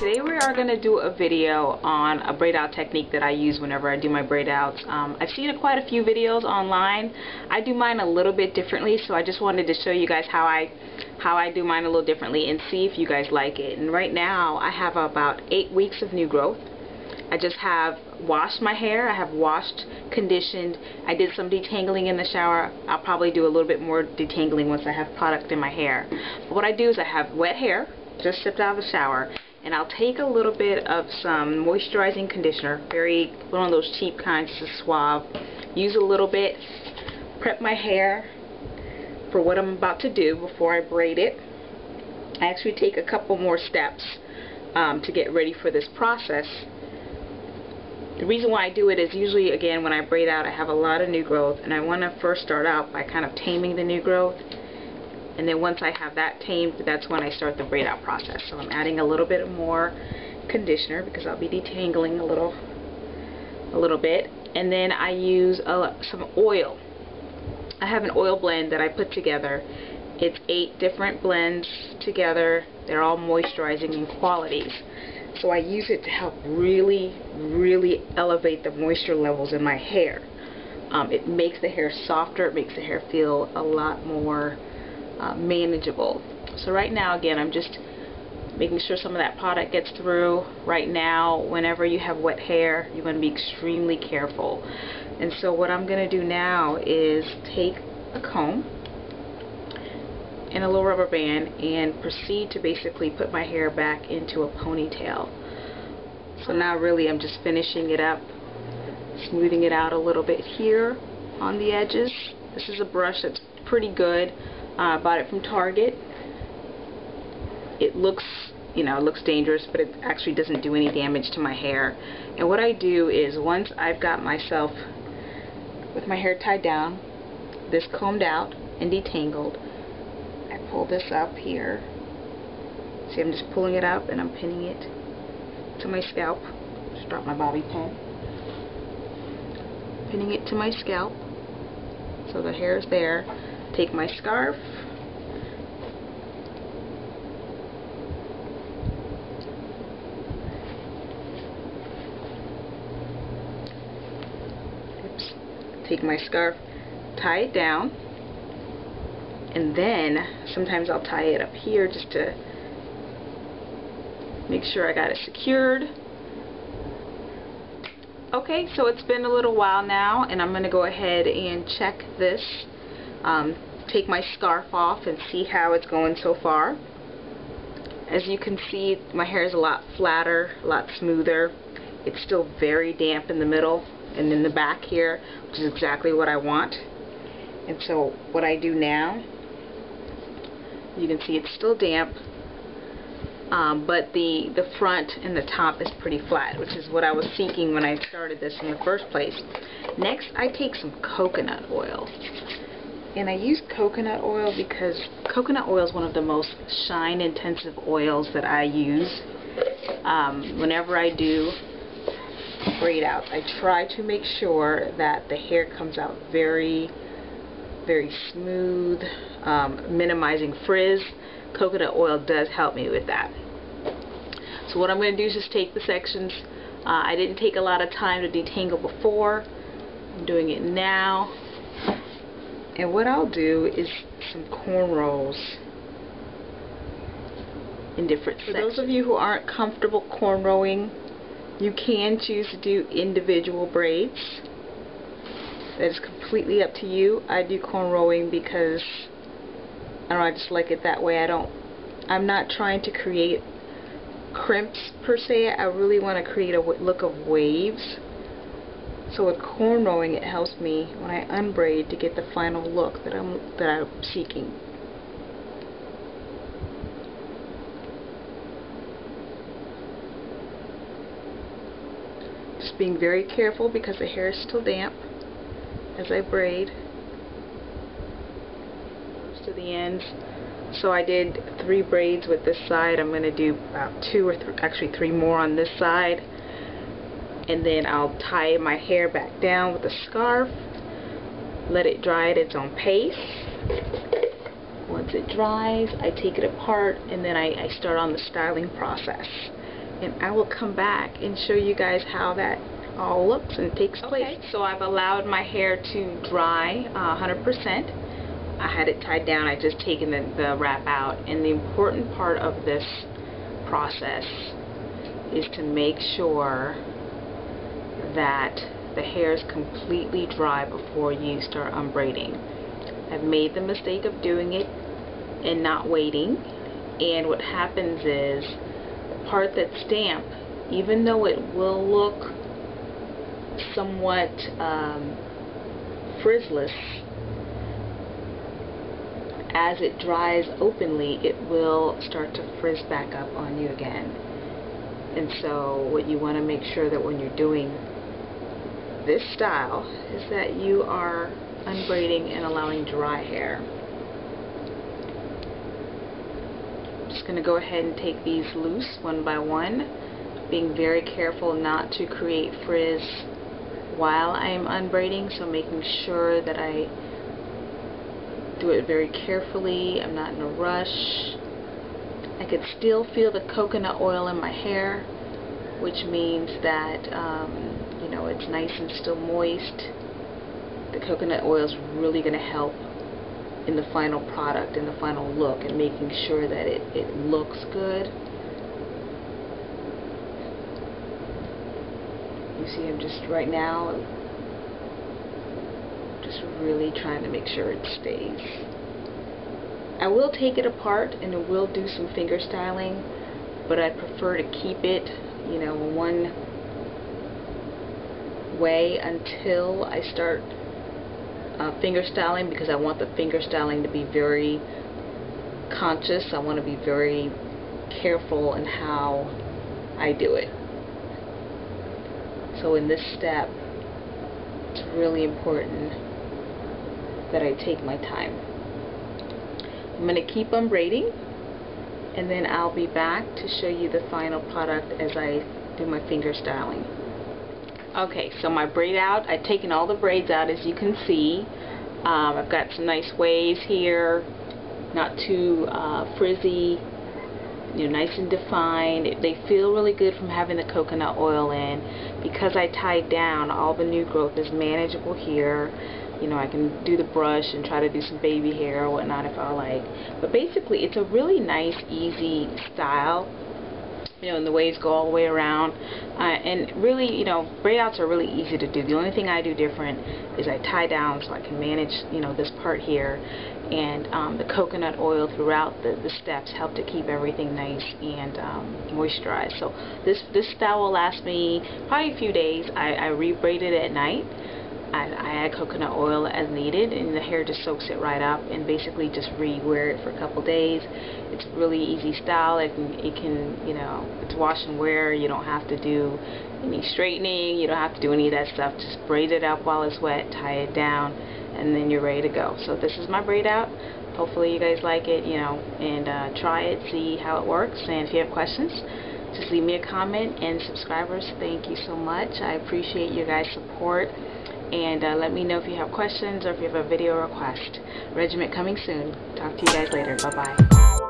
Today we are going to do a video on a braid out technique that I use whenever I do my braid outs. I've seen quite a few videos online. I do mine a little bit differently, so I just wanted to show you guys how I do mine a little differently and see if you guys like it. And right now I have about 8 weeks of new growth. I just have washed my hair. I have washed, conditioned. I did some detangling in the shower. I'll probably do a little bit more detangling once I have product in my hair. But what I do is I have wet hair, just stepped out of the shower, and I'll take a little bit of some moisturizing conditioner, one of those cheap kinds, just suave. Use a little bit, prep my hair for what I'm about to do before I braid it. I actually take a couple more steps to get ready for this process. The reason why I do it is usually, again, when I braid out, I have a lot of new growth, and I want to first start out by kind of taming the new growth. And then once I have that tamed, that's when I start the braid out process. So I'm adding a little bit more conditioner because I'll be detangling a little bit. And then I use some oil. I have an oil blend that I put together. It's 8 different blends together. They're all moisturizing in qualities. So I use it to help really elevate the moisture levels in my hair. It makes the hair softer. It makes the hair feel a lot more manageable. So right now, again, I'm just making sure some of that product gets through. Right now, whenever you have wet hair, you're going to be extremely careful. And so what I'm going to do now is take a comb and a little rubber band and proceed to basically put my hair back into a ponytail. So now really I'm just finishing it up, smoothing it out a little bit here on the edges. This is a brush that's pretty good. I bought it from Target. It looks, it looks dangerous, but it actually doesn't do any damage to my hair. And what I do is, once I've got myself with my hair tied down, this combed out and detangled, I pull this up here. See, I'm just pulling it up and I'm pinning it to my scalp. Just drop my bobby pin. Pinning it to my scalp so the hair is there. Take my scarf, tie it down, and then sometimes I'll tie it up here just to make sure I got it secured. Okay, so it's been a little while now, and I'm going to go ahead and check this. Take my scarf off and see how it's going so far. As you can see, my hair is a lot flatter, a lot smoother. It's still very damp in the middle and in the back here, which is exactly what I want. And so what I do now, you can see it's still damp, but the front and the top is pretty flat, which is what I was seeking when I started this in the first place. Next, I take some coconut oil. And I use coconut oil because coconut oil is one of the most shine intensive oils that I use. Whenever I do braid outs, I try to make sure that the hair comes out very smooth, minimizing frizz. Coconut oil does help me with that. So what I'm going to do is just take the sections. I didn't take a lot of time to detangle before. I'm doing it now. And what I'll do is some cornrows in different sections. For those of you who aren't comfortable cornrowing, you can choose to do individual braids. That is completely up to you. I do cornrowing because I just like it that way. I'm not trying to create crimps per se. I really want to create a look of waves. So with cornrowing, it helps me when I unbraid to get the final look that I'm seeking. Just being very careful because the hair is still damp as I braid. Close to the ends. So I did 3 braids with this side. I'm going to do about 2 or actually 3 more on this side. And then I'll tie my hair back down with a scarf, let it dry at its own pace. Once it dries, I take it apart and then I start on the styling process. and I will come back and show you guys how that all looks and takes place. So I've allowed my hair to dry 100%. I had it tied down. I just taken the wrap out, and the important part of this process is to make sure that the hair is completely dry before you start unbraiding. I've made the mistake of doing it and not waiting, and what happens is the part that's damp, even though it will look somewhat frizzless, as it dries openly, it will start to frizz back up on you again. And so what you want to make sure that when you're doing this style is that you are unbraiding and allowing dry hair. I'm just going to go ahead and take these loose one by one, being very careful not to create frizz while I am unbraiding, so making sure that I do it very carefully. I'm not in a rush. I could still feel the coconut oil in my hair, which means that you know, it's nice and still moist. The coconut oil is really going to help in the final product, in the final look, and making sure that it looks good. You see, I'm just right now just really trying to make sure it stays. I will take it apart and I will do some finger styling, but I prefer to keep it, you know, one way until I start finger styling, because I want the finger styling to be very conscious. I want to be very careful in how I do it. So in this step, it's really important that I take my time. I'm going to keep unbraiding, and then I'll be back to show you the final product as I do my finger styling. Okay, so my braid out, I've taken all the braids out, as you can see. I've got some nice waves here, not too frizzy, you know, nice and defined. They feel really good from having the coconut oil in. Because I tied down, all the new growth is manageable here. You know, I can do the brush and try to do some baby hair or whatnot if I like. But basically, it's a really nice, easy style. You know, and the waves go all the way around. And really, you know, braid outs are really easy to do. The only thing I do different is I tie down so I can manage, you know, this part here. And the coconut oil throughout the steps help to keep everything nice and moisturized. So this style will last me probably a few days. I re-braid it at night. I add coconut oil as needed, and the hair just soaks it right up, and basically just re-wear it for a couple days. It's a really easy style. It can, you know, it's wash and wear. You don't have to do any straightening. You don't have to do any of that stuff. Just braid it up while it's wet, tie it down, and then you're ready to go. So this is my braid out. Hopefully you guys like it, you know, and try it, see how it works. And if you have questions, just leave me a comment. And subscribers, thank you so much. I appreciate your guys' support. And let me know if you have questions or if you have a video request. Regiment coming soon. Talk to you guys later. Bye-bye.